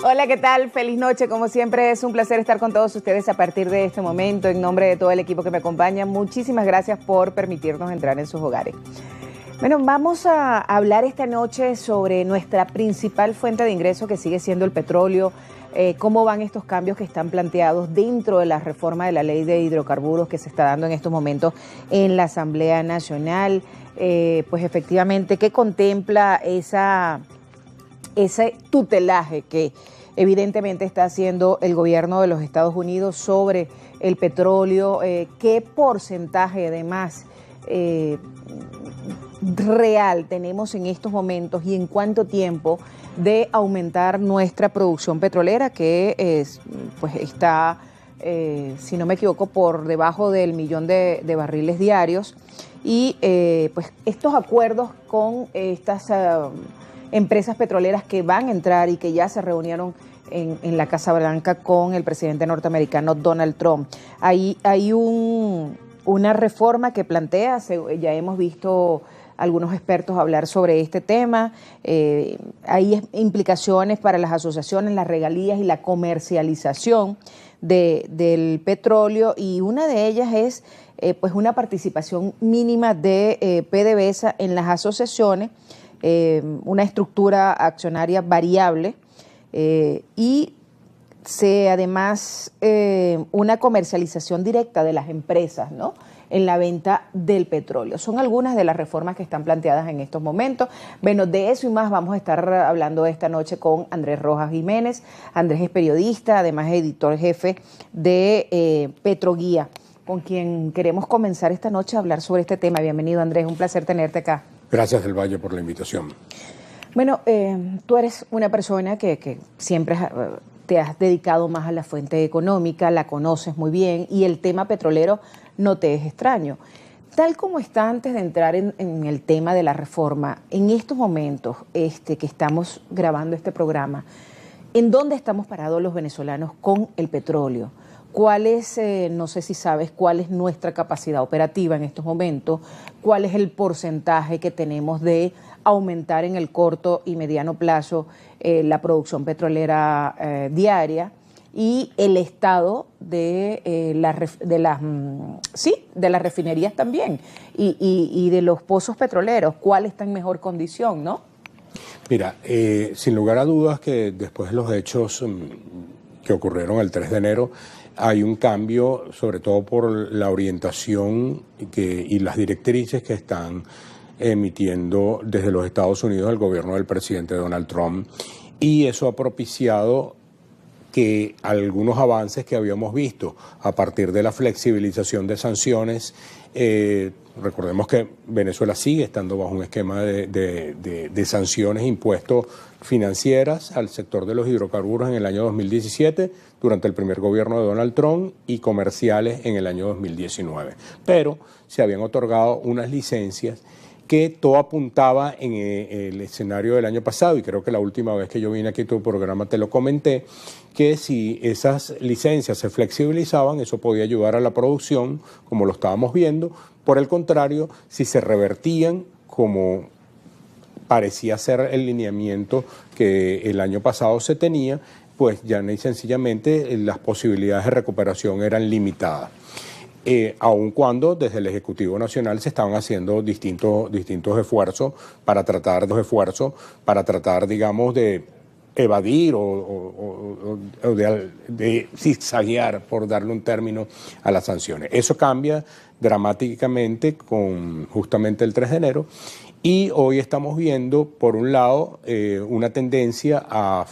Hola, ¿qué tal? Feliz noche. Como siempre, es un placer estar con todos ustedes a partir de este momento. En nombre de todo el equipo que me acompaña, muchísimas gracias por permitirnos entrar en sus hogares. Bueno, vamos a hablar esta noche sobre nuestra principal fuente de ingreso, que sigue siendo el petróleo. Cómo van estos cambios que están planteados dentro de la reforma de la ley de hidrocarburos que se está dando en estos momentos en la Asamblea Nacional. Pues efectivamente, ¿qué contempla ese tutelaje que evidentemente está haciendo el gobierno de los Estados Unidos sobre el petróleo? ¿Qué porcentaje además real tenemos en estos momentos y en cuánto tiempo de aumentar nuestra producción petrolera, que pues está, si no me equivoco, por debajo del 1.000.000 de barriles diarios? Y pues estos acuerdos con estas empresas petroleras que van a entrar y que ya se reunieron en la Casa Blanca con el presidente norteamericano Donald Trump. Hay una reforma que plantea, ya hemos visto algunos expertos hablar sobre este tema. Hay implicaciones para las asociaciones, las regalías y la comercialización del petróleo, y una de ellas es pues una participación mínima de PDVSA en las asociaciones, una estructura accionaria variable y además una comercialización directa de las empresas, ¿no?, en la venta del petróleo. Son algunas de las reformas que están planteadas en estos momentos. Bueno, de eso y más vamos a estar hablando esta noche con Andrés Rojas Jiménez. Andrés es periodista, además es editor jefe de Petroguía, con quien queremos comenzar esta noche a hablar sobre este tema. Bienvenido, Andrés, un placer tenerte acá. Gracias, Del Valle, por la invitación. Bueno, tú eres una persona que siempre te has dedicado más a la fuente económica, la conoces muy bien, y el tema petrolero no te es extraño. Tal como está, antes de entrar en el tema de la reforma, en estos momentos que estamos grabando este programa, ¿en dónde estamos parados los venezolanos con el petróleo? ¿Cuál es, no sé si sabes, cuál es nuestra capacidad operativa en estos momentos? ¿Cuál es el porcentaje que tenemos de aumentar en el corto y mediano plazo la producción petrolera diaria? Y el estado de las refinerías también, y de los pozos petroleros, ¿cuál está en mejor condición, no? Mira, sin lugar a dudas que después de los hechos que ocurrieron el 3 de enero, hay un cambio, sobre todo por la orientación y las directrices que están emitiendo desde los Estados Unidos el gobierno del presidente Donald Trump, y eso ha propiciado que algunos avances que habíamos visto a partir de la flexibilización de sanciones, recordemos que Venezuela sigue estando bajo un esquema de sanciones, impuestos financieras al sector de los hidrocarburos en el año 2017, durante el primer gobierno de Donald Trump, y comerciales en el año 2019. Pero se habían otorgado unas licencias que todo apuntaba en el escenario del año pasado, y creo que la última vez que yo vine aquí a tu programa te lo comenté, que si esas licencias se flexibilizaban, eso podía ayudar a la producción, como lo estábamos viendo. Por el contrario, si se revertían, como parecía ser el lineamiento que el año pasado se tenía, pues ya y sencillamente las posibilidades de recuperación eran limitadas. Aun cuando desde el Ejecutivo Nacional se estaban haciendo distintos esfuerzos para tratar, digamos, de evadir o de zigzaguear, por darle un término, a las sanciones. Eso cambia dramáticamente con justamente el 3 de enero, y hoy estamos viendo, por un lado, una tendencia a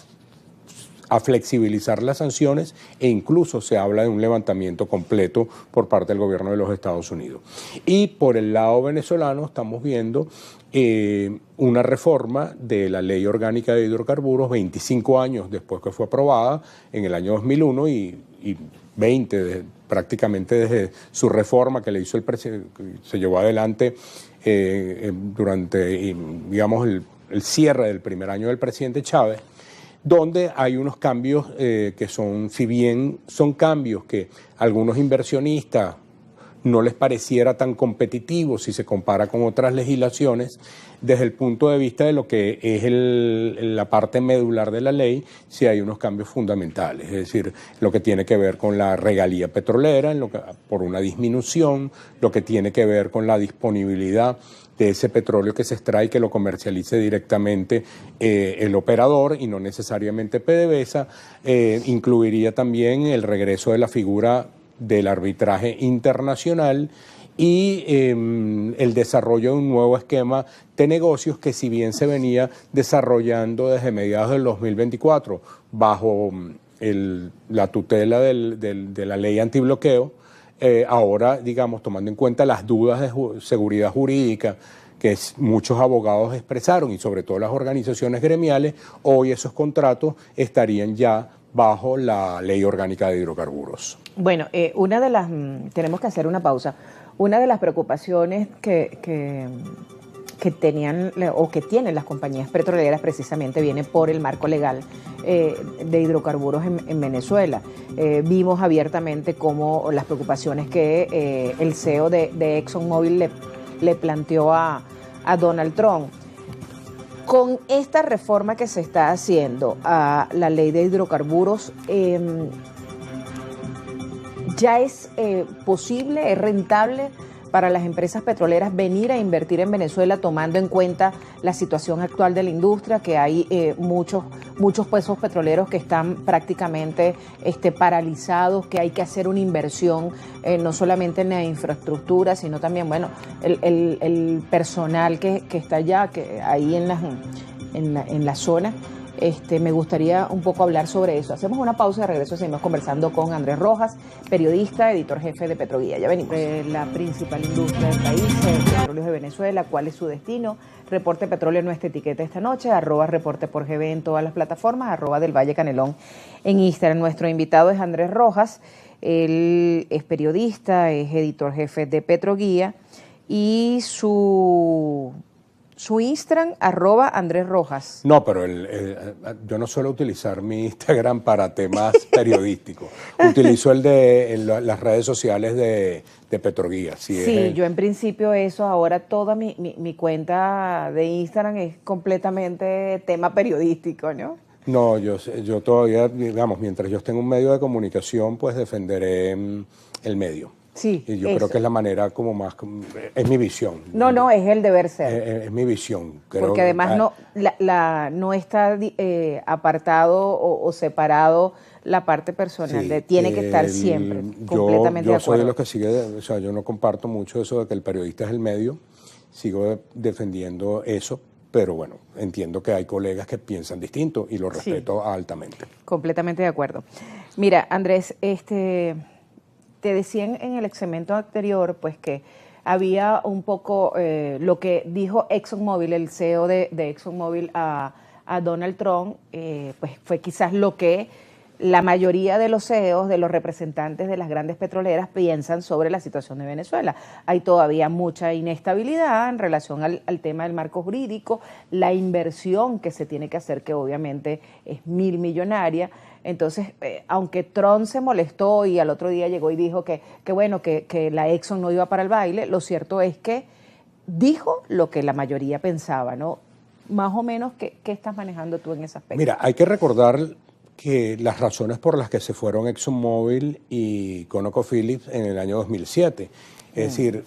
flexibilizar las sanciones, e incluso se habla de un levantamiento completo por parte del gobierno de los Estados Unidos. Y por el lado venezolano estamos viendo una reforma de la Ley Orgánica de Hidrocarburos 25 años después que fue aprobada en el año 2001 y 20 prácticamente desde su reforma que le hizo el presidente, se llevó adelante durante, digamos, el cierre del primer año del presidente Chávez, donde hay unos cambios que son, si bien son cambios que algunos inversionistas no les pareciera tan competitivo si se compara con otras legislaciones, desde el punto de vista de lo que es la parte medular de la ley, sí hay unos cambios fundamentales, es decir, lo que tiene que ver con la regalía petrolera, por una disminución, lo que tiene que ver con la disponibilidad de ese petróleo que se extrae y que lo comercialice directamente el operador y no necesariamente PDVSA, incluiría también el regreso de la figura del arbitraje internacional y el desarrollo de un nuevo esquema de negocios que, si bien se venía desarrollando desde mediados del 2024 bajo la tutela de la ley antibloqueo, ahora, digamos, tomando en cuenta las dudas de seguridad jurídica que muchos abogados expresaron y sobre todo las organizaciones gremiales, hoy esos contratos estarían ya bajo la Ley Orgánica de Hidrocarburos. Bueno, tenemos que hacer una pausa. Una de las preocupaciones que tenían o que tienen las compañías petroleras precisamente viene por el marco legal de hidrocarburos en Venezuela. Vimos abiertamente cómo las preocupaciones que el CEO de ExxonMobil le planteó a Donald Trump. Con esta reforma que se está haciendo a la ley de hidrocarburos, ¿ya es posible, es rentable para las empresas petroleras venir a invertir en Venezuela tomando en cuenta la situación actual de la industria, que hay muchos pozos petroleros que están prácticamente paralizados, que hay que hacer una inversión no solamente en la infraestructura, sino también, bueno, el personal que está allá, que ahí en la zona? Me gustaría un poco hablar sobre eso. Hacemos una pausa y de regreso seguimos conversando con Andrés Rojas, periodista, editor jefe de Petroguía. Ya venimos. La principal industria del país, el petróleo de Venezuela, ¿cuál es su destino? Reporte Petróleo, nuestra etiqueta esta noche, @reporte por GB en todas las plataformas, @del Valle Canelón en Instagram. Nuestro invitado es Andrés Rojas, él es periodista, es editor jefe de Petroguía y su Instagram, @Andrés Rojas. No, pero yo no suelo utilizar mi Instagram para temas periodísticos. Utilizo el de las redes sociales de Petroguía. Sí, yo en principio eso, ahora toda mi cuenta de Instagram es completamente tema periodístico, ¿no? No, yo todavía, digamos, mientras yo esté en un medio de comunicación, pues defenderé el medio. Sí, y yo creo que es la manera como más, es mi visión. No, es el deber ser. Es mi visión. Porque además no está apartado o separado la parte personal, tiene que estar siempre completamente de acuerdo. Yo soy de los que o sea, yo no comparto mucho eso de que el periodista es el medio, sigo defendiendo eso, pero bueno, entiendo que hay colegas que piensan distinto y lo respeto altamente. Completamente de acuerdo. Mira, Andrés, te decían en el segmento anterior, pues que había un poco lo que dijo ExxonMobil, el CEO de ExxonMobil a Donald Trump, pues fue quizás lo que la mayoría de los CEOs, de los representantes de las grandes petroleras, piensan sobre la situación de Venezuela. Hay todavía mucha inestabilidad en relación al tema del marco jurídico, la inversión que se tiene que hacer, que obviamente es millonaria. Entonces, aunque Trump se molestó y al otro día llegó y dijo que la Exxon no iba para el baile, lo cierto es que dijo lo que la mayoría pensaba, ¿no? Más o menos, ¿qué estás manejando tú en ese aspecto? Mira, hay que recordar que las razones por las que se fueron ExxonMobil y ConocoPhillips en el año 2007. Es decir,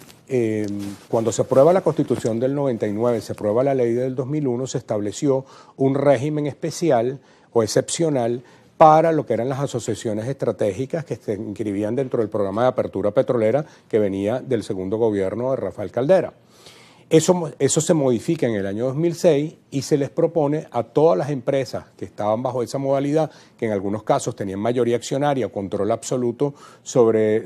cuando se aprueba la Constitución del 99, se aprueba la ley del 2001, se estableció un régimen especial o excepcional para lo que eran las asociaciones estratégicas que se inscribían dentro del programa de apertura petrolera que venía del segundo gobierno de Rafael Caldera. Eso se modifica en el año 2006 y se les propone a todas las empresas que estaban bajo esa modalidad, que en algunos casos tenían mayoría accionaria o control absoluto sobre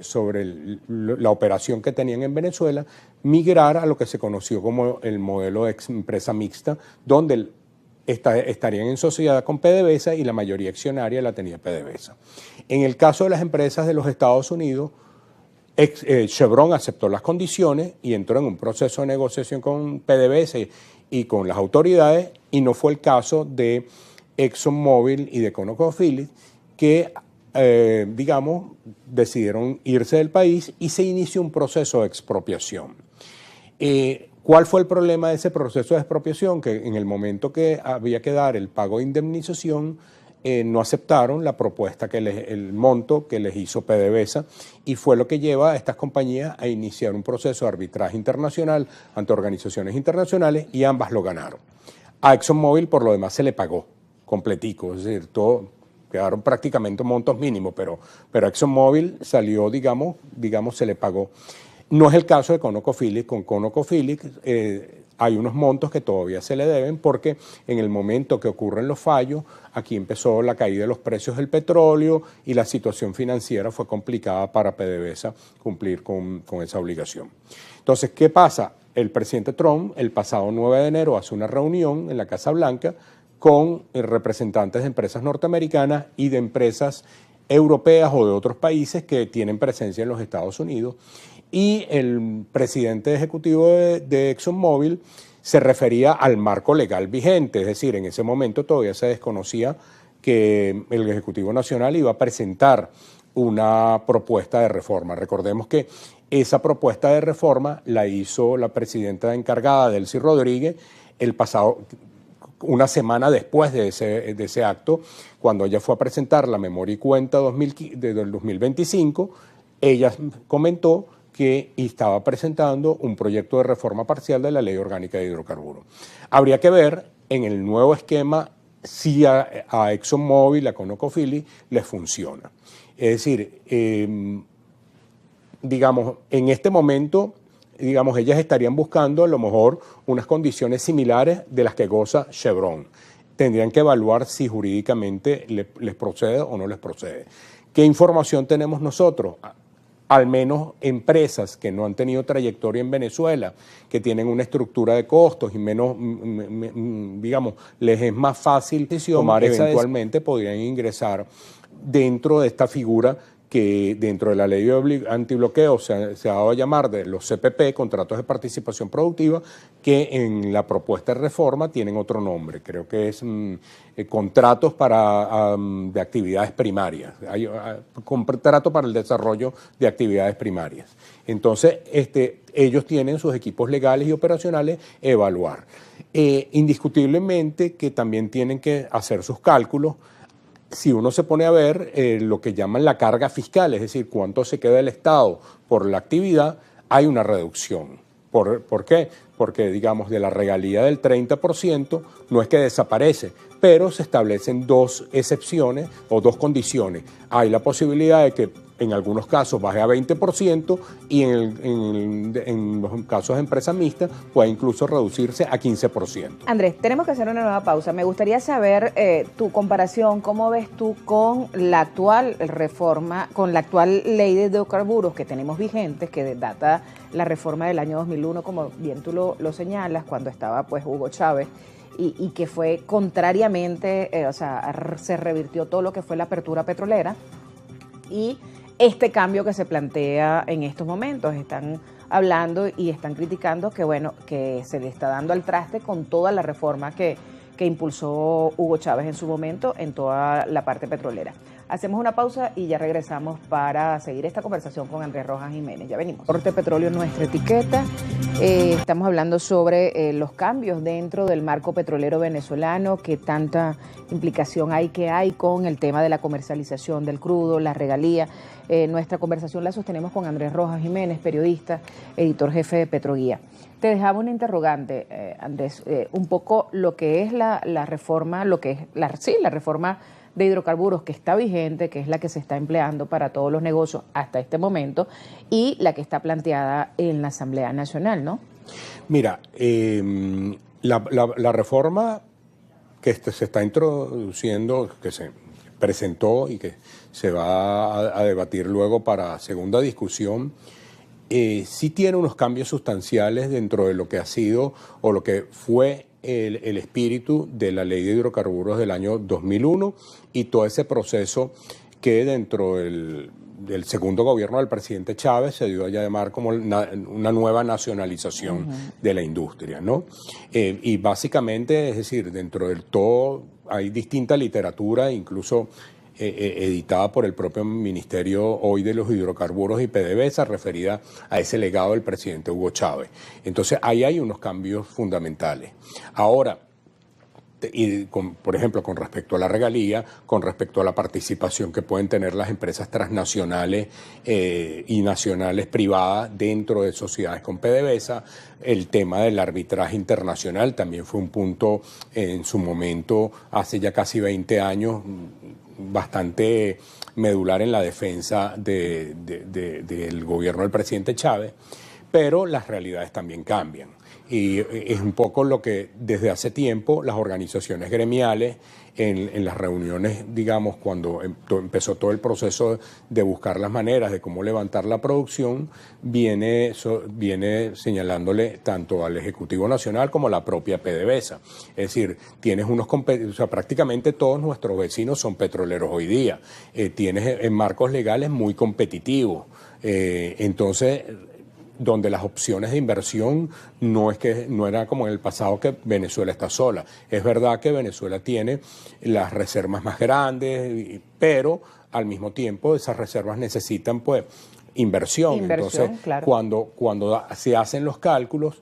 la operación que tenían en Venezuela, migrar a lo que se conoció como el modelo de empresa mixta, donde estarían en sociedad con PDVSA y la mayoría accionaria la tenía PDVSA. En el caso de las empresas de los Estados Unidos, Chevron aceptó las condiciones y entró en un proceso de negociación con PDVSA y con las autoridades, y no fue el caso de ExxonMobil y de ConocoPhillips, que digamos, decidieron irse del país y se inició un proceso de expropiación. ¿Cuál fue el problema de ese proceso de expropiación? Que en el momento que había que dar el pago de indemnización, no aceptaron la propuesta, el monto que les hizo PDVSA, y fue lo que lleva a estas compañías a iniciar un proceso de arbitraje internacional ante organizaciones internacionales, y ambas lo ganaron. A ExxonMobil por lo demás se le pagó completico, es decir, quedaron prácticamente montos mínimos, pero a ExxonMobil salió, digamos, se le pagó. No es el caso de ConocoPhillips. Con ConocoPhillips hay unos montos que todavía se le deben, porque en el momento que ocurren los fallos, aquí empezó la caída de los precios del petróleo y la situación financiera fue complicada para PDVSA cumplir con esa obligación. Entonces, ¿qué pasa? El presidente Trump el pasado 9 de enero hace una reunión en la Casa Blanca con representantes de empresas norteamericanas y de empresas europeas o de otros países que tienen presencia en los Estados Unidos. Y el presidente ejecutivo de ExxonMobil se refería al marco legal vigente, es decir, en ese momento todavía se desconocía que el Ejecutivo Nacional iba a presentar una propuesta de reforma. Recordemos que esa propuesta de reforma la hizo la presidenta encargada, Delcy Rodríguez, una semana después de ese acto, cuando ella fue a presentar la memoria y cuenta del 2025, ella comentó que estaba presentando un proyecto de reforma parcial de la Ley Orgánica de Hidrocarburos. Habría que ver en el nuevo esquema si a ExxonMobil, a ConocoPhillips, les funciona. Es decir, digamos, en este momento, digamos, ellas estarían buscando a lo mejor unas condiciones similares de las que goza Chevron. Tendrían que evaluar si jurídicamente les procede o no les procede. ¿Qué información tenemos nosotros? Al menos empresas que no han tenido trayectoria en Venezuela, que tienen una estructura de costos y menos, digamos, les es más fácil tomar eventualmente, podrían ingresar dentro de esta figura que dentro de la ley antibloqueo se ha dado a llamar de los CPP, contratos de participación productiva, que en la propuesta de reforma tienen otro nombre. Creo que es contratos de actividades primarias, contrato para el desarrollo de actividades primarias. Entonces, ellos tienen sus equipos legales y operacionales evaluar. Indiscutiblemente que también tienen que hacer sus cálculos. Si uno se pone a ver lo que llaman la carga fiscal, es decir, cuánto se queda el Estado por la actividad, hay una reducción. ¿Por qué? Porque, digamos, de la regalía del 30% no es que desaparece, pero se establecen dos excepciones o dos condiciones. Hay la posibilidad de que en algunos casos baje a 20% y en los casos de empresas mixtas puede incluso reducirse a 15%. Andrés, tenemos que hacer una nueva pausa. Me gustaría saber tu comparación, cómo ves tú con la actual reforma, con la actual ley de hidrocarburos que tenemos vigentes, que data la reforma del año 2001, como bien tú lo señalas, cuando estaba pues Hugo Chávez, y que fue contrariamente, se revirtió todo lo que fue la apertura petrolera, y este cambio que se plantea en estos momentos. Están hablando y están criticando que, bueno, que se le está dando al traste con toda la reforma que impulsó Hugo Chávez en su momento en toda la parte petrolera. Hacemos una pausa y ya regresamos para seguir esta conversación con Andrés Rojas Jiménez. Ya venimos. Corte Petróleo, nuestra etiqueta. Estamos hablando sobre los cambios dentro del marco petrolero venezolano, qué tanta implicación hay con el tema de la comercialización del crudo, la regalía. Nuestra conversación la sostenemos con Andrés Rojas Jiménez, periodista, editor jefe de Petroguía. Te dejaba una interrogante, Andrés, un poco lo que es la reforma, la reforma de hidrocarburos que está vigente, que es la que se está empleando para todos los negocios hasta este momento, y la que está planteada en la Asamblea Nacional, ¿no? Mira, la reforma que se está introduciendo, que se presentó y que se va a debatir luego para segunda discusión, sí tiene unos cambios sustanciales dentro de lo que ha sido o lo que fue el espíritu de la ley de hidrocarburos del año 2001 y todo ese proceso que dentro del segundo gobierno del presidente Chávez se dio a llamar como una nueva nacionalización de la industria, ¿no? Y básicamente, es decir, dentro del todo hay distinta literatura, incluso editada por el propio Ministerio hoy de los Hidrocarburos y PDVSA, referida a ese legado del presidente Hugo Chávez. Entonces, ahí hay unos cambios fundamentales. Ahora, por ejemplo, con respecto a la regalía, con respecto a la participación que pueden tener las empresas transnacionales y nacionales privadas dentro de sociedades con PDVSA, el tema del arbitraje internacional también fue un punto en su momento, hace ya casi 20 años, bastante medular en la defensa del gobierno del presidente Chávez, pero las realidades también cambian. Y es un poco lo que desde hace tiempo las organizaciones gremiales en las reuniones, digamos, cuando empezó todo el proceso de buscar las maneras de cómo levantar la producción, viene señalándole tanto al Ejecutivo Nacional como a la propia PDVSA. Es decir, tienes prácticamente todos nuestros vecinos son petroleros hoy día. Tienes marcos legales muy competitivos. Entonces, donde las opciones de inversión no era como en el pasado que Venezuela está sola. Es verdad que Venezuela tiene las reservas más grandes, pero al mismo tiempo esas reservas necesitan pues inversión. Entonces, claro, cuando se hacen los cálculos,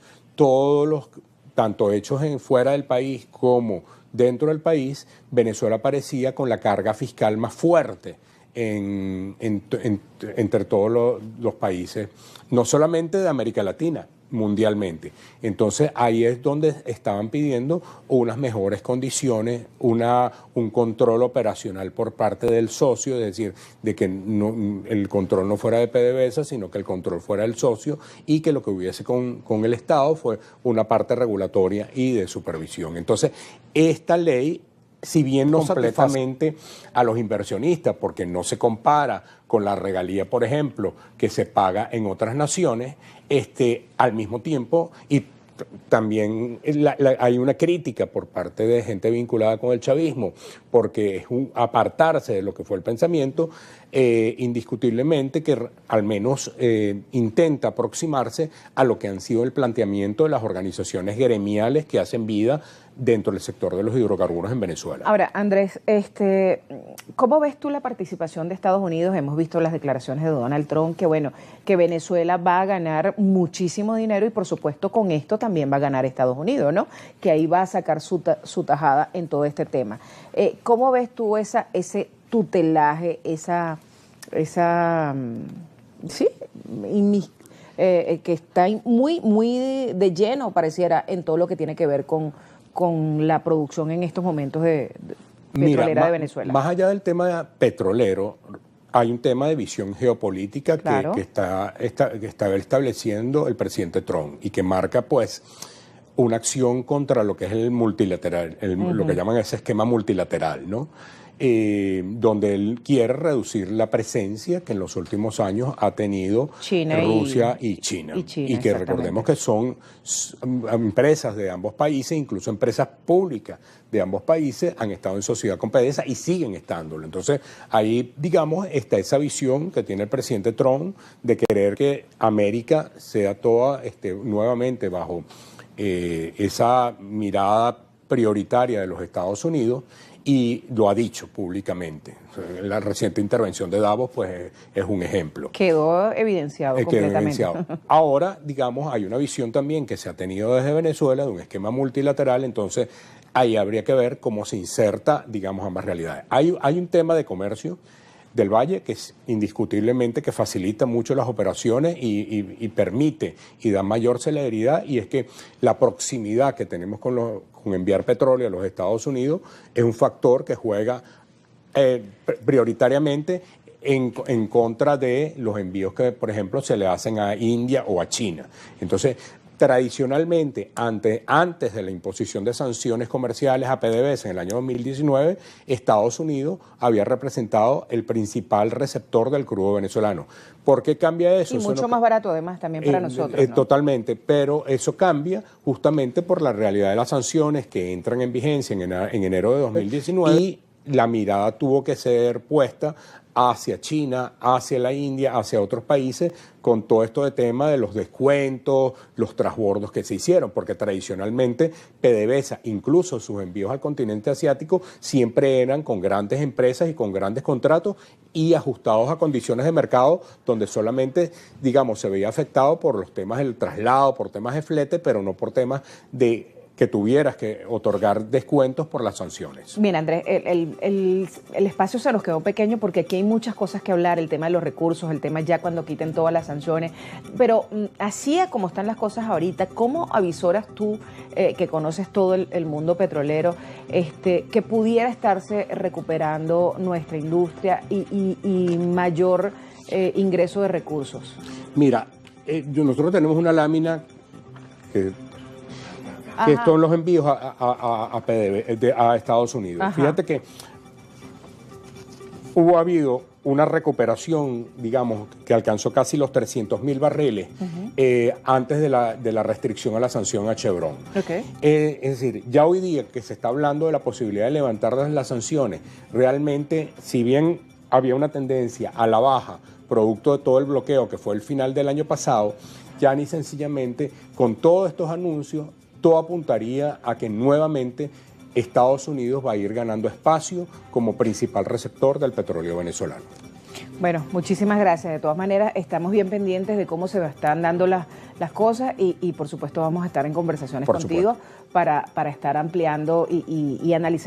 tanto hechos fuera del país como dentro del país, Venezuela parecía con la carga fiscal más fuerte entre todos los países, no solamente de América Latina, mundialmente. Entonces ahí es donde estaban pidiendo unas mejores condiciones, un control operacional por parte del socio, es decir, de que el control no fuera de PDVSA, sino que el control fuera del socio y que lo que hubiese con el Estado fue una parte regulatoria y de supervisión. Entonces, esta ley, si bien no satisfacamente a los inversionistas, porque no se compara con la regalía, por ejemplo, que se paga en otras naciones, al mismo tiempo, y también hay una crítica por parte de gente vinculada con el chavismo, porque es apartarse de lo que fue el pensamiento, indiscutiblemente que al menos intenta aproximarse a lo que han sido el planteamiento de las organizaciones gremiales que hacen vida dentro del sector de los hidrocarburos en Venezuela. Ahora, Andrés, ¿cómo ves tú la participación de Estados Unidos? Hemos visto las declaraciones de Donald Trump, que Venezuela va a ganar muchísimo dinero y por supuesto con esto también va a ganar Estados Unidos, ¿no? Que ahí va a sacar su tajada en todo este tema. ¿Cómo ves tú ese tutelaje, que está muy de lleno, pareciera, en todo lo que tiene que ver con la producción en estos momentos petrolera de Venezuela? Más allá del tema petrolero, hay un tema de visión geopolítica, claro, que está estableciendo el presidente Trump y que marca pues una acción contra lo que es el multilateral, lo que llaman ese esquema multilateral, ¿no? Donde él quiere reducir la presencia que en los últimos años ha tenido Rusia y China. Y que recordemos que son empresas de ambos países, incluso empresas públicas de ambos países han estado en sociedad con PDVSA y siguen estándolo. Entonces ahí, digamos, está esa visión que tiene el presidente Trump de querer que América sea toda nuevamente bajo esa mirada prioritaria de los Estados Unidos, y lo ha dicho públicamente. La reciente intervención de Davos pues es un ejemplo. Quedó evidenciado completamente. Ahora, digamos, hay una visión también que se ha tenido desde Venezuela de un esquema multilateral, entonces ahí habría que ver cómo se inserta, digamos, ambas realidades. Hay un tema de comercio del Valle que es indiscutiblemente que facilita mucho las operaciones y permite y da mayor celeridad, y es que la proximidad que tenemos con enviar petróleo a los Estados Unidos es un factor que juega prioritariamente en contra de los envíos que, por ejemplo, se le hacen a India o a China. Entonces, tradicionalmente, antes de la imposición de sanciones comerciales a PDVSA en el año 2019, Estados Unidos había representado el principal receptor del crudo venezolano. ¿Por qué cambia eso? Y mucho más barato, además, también para nosotros, ¿no? Totalmente, pero eso cambia justamente por la realidad de las sanciones que entran en vigencia en enero de 2019 y la mirada tuvo que ser puesta hacia China, hacia la India, hacia otros países, con todo esto de tema de los descuentos, los transbordos que se hicieron, porque tradicionalmente PDVSA, incluso sus envíos al continente asiático, siempre eran con grandes empresas y con grandes contratos y ajustados a condiciones de mercado, donde solamente, digamos, se veía afectado por los temas del traslado, por temas de flete, pero no por temas de que tuvieras que otorgar descuentos por las sanciones. Bien, Andrés, el espacio se nos quedó pequeño porque aquí hay muchas cosas que hablar, el tema de los recursos, el tema ya cuando quiten todas las sanciones, pero así como están las cosas ahorita, ¿cómo avisoras tú, que conoces todo el mundo petrolero, que pudiera estarse recuperando nuestra industria y mayor ingreso de recursos? Mira, nosotros tenemos una lámina que son los envíos a Estados Unidos. Ajá. Fíjate que habido una recuperación, digamos, que alcanzó casi los 300.000 barriles antes de la restricción a la sanción a Chevron. Okay. Es decir, ya hoy día que se está hablando de la posibilidad de levantar las sanciones, realmente, si bien había una tendencia a la baja, producto de todo el bloqueo que fue el final del año pasado, ya ni sencillamente con todos estos anuncios, todo apuntaría a que nuevamente Estados Unidos va a ir ganando espacio como principal receptor del petróleo venezolano. Bueno, muchísimas gracias. De todas maneras, estamos bien pendientes de cómo se están dando las cosas y por supuesto vamos a estar en conversaciones contigo para estar ampliando y analizando.